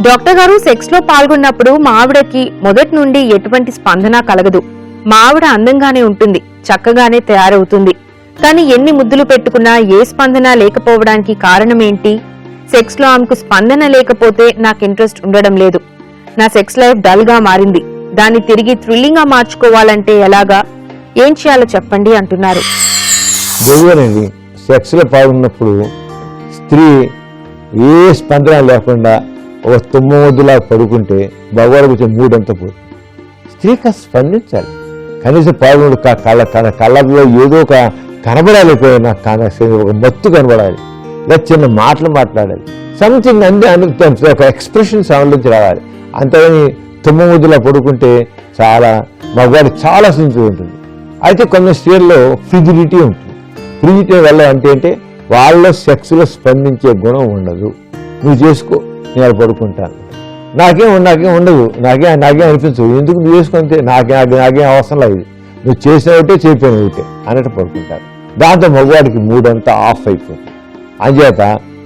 Doctor గారు, sex లో పాల్గొన్నప్పుడు మా ఆవిడకి మొదటి నుండి ఎటువంటి స్పందన కలగదు. మా ఆవిడ అందంగానే ఉంటుంది, చక్కగానే తయారవుతుంది. కానీ ఎన్ని ముద్దులు పెట్టుకున్నా ఏ స్పందన లేకపోవడానికి కారణమేంటి? సెక్స్ లో ఆమెకు స్పందన లేకపోతే నాకు ఇంట్రెస్ట్ ఉండడం లేదు. నా సెక్స్ లైఫ్ డల్ గా మారింది. దాన్ని తిరిగి థ్రిల్లింగ్ గా మార్చుకోవాలంటే ఎలాగా, ఏం చేయాలో చెప్పండి అంటున్నారు. సెక్స్ లో పాల్గొన్నప్పుడు స్త్రీ ఏ స్పందన లేకుండా ఒక తుమ్మొద్దులా పడుకుంటే భగవానికి వచ్చే మూడంతా పోతుంది. స్త్రీకి స్పందించాలి. కనీసం పాల్గొడు కళ్ళలో ఏదో ఒక కనబడాలి, ఒక మత్తు కనబడాలి, లేదా చిన్న మాటలు మాట్లాడాలి, సంథింగ్ ఒక ఎక్స్ప్రెషన్స్ ఆమె నుంచి రావాలి. అంతేగాని తుమ్మొద్దులా పడుకుంటే చాలా మగవాడికి చాలా సింపుల్ ఉంటుంది. అయితే కొన్ని స్త్రీల్లో ఫ్రిజిడిటీ ఉంటుంది. ఫ్రిజిడిటీ వల్ల అంటే వాళ్ళ సెక్స్లో స్పందించే గుణం ఉండదు. నువ్వు చేసుకో, నేను పడుకుంటాను, నాకేం ఉండదు, నాకేం అనిపించదు, ఎందుకు నువ్వు చేసుకుంటే నాకేం అవసరం లేదు, నువ్వు చేసిన ఒకటే చేయకపోయిన ఒకటే అన్నట్టు పడుకుంటారు. దాంతో మగవాడికి మూడంతా ఆఫ్ అయిపోతుంది. అంచేత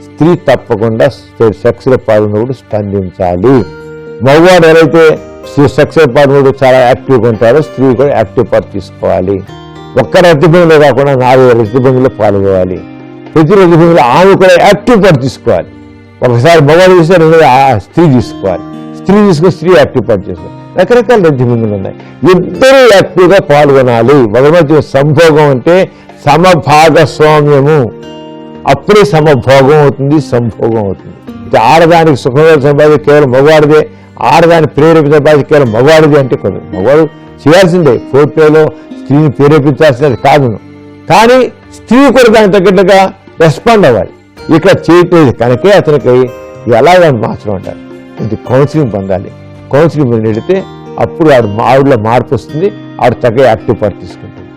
స్త్రీ తప్పకుండా సెక్స్లో పాల్గొన్నప్పుడు స్పందించాలి. మగవాడు ఎవరైతే సెక్స్లో పాల్గొన్నప్పుడు చాలా యాక్టివ్గా ఉంటారో స్త్రీ కూడా యాక్టివ్ పార్ట్ తీసుకోవాలి. ఒక్క రతిభంగిలో కాకుండా 4 రతిభంగిలో పాల్గొవాలి. ప్రతి రతిభంగిలో ఆమె కూడా యాక్టివ్ పార్ట్ తీసుకోవాలి. ఒకసారి మగవాడు చూస్తే స్త్రీ తీసుకోవాలి, స్త్రీ తీసుకుని స్త్రీ యాక్టివ్ పార్ట్ చేసుకోవాలి. రకరకాల రతిభంగులు ఉన్నాయి. ఇద్దరు యాక్టివ్గా పాల్గొనాలి. మగవాడి సంభోగం అంటే సమభాగస్వామ్యము, అప్పుడే సమభోగం అవుతుంది, సంభోగం అవుతుంది. ఆడదానికి సుఖంగా సంపాదించే కేవలం మగవాడిదే, ఆడదాన్ని ప్రేరేపించే బాధ్యత కేవలం మగవాడిదే అంటే కదా. మగవాడు చేయాల్సిందే, ఫోర్ప్లేలో స్త్రీని ప్రేరేపించాల్సినది కాదు. కానీ స్త్రీ కూడా దానికి తగ్గట్టుగా రెస్పాండ్ అవ్వాలి. ఇక్కడ చేయట్లేదు కనుకే అతనికి ఎలాగ మార్చడం అంటారు. ఇది కౌన్సిలింగ్ పొందాలి. కౌన్సిలింగ్ పొందితే అప్పుడు ఆవిడలో మార్పు వస్తుంది, ఆవిడ చక్కగా యాక్టివ్ పార్ట్ తీసుకుంటారు.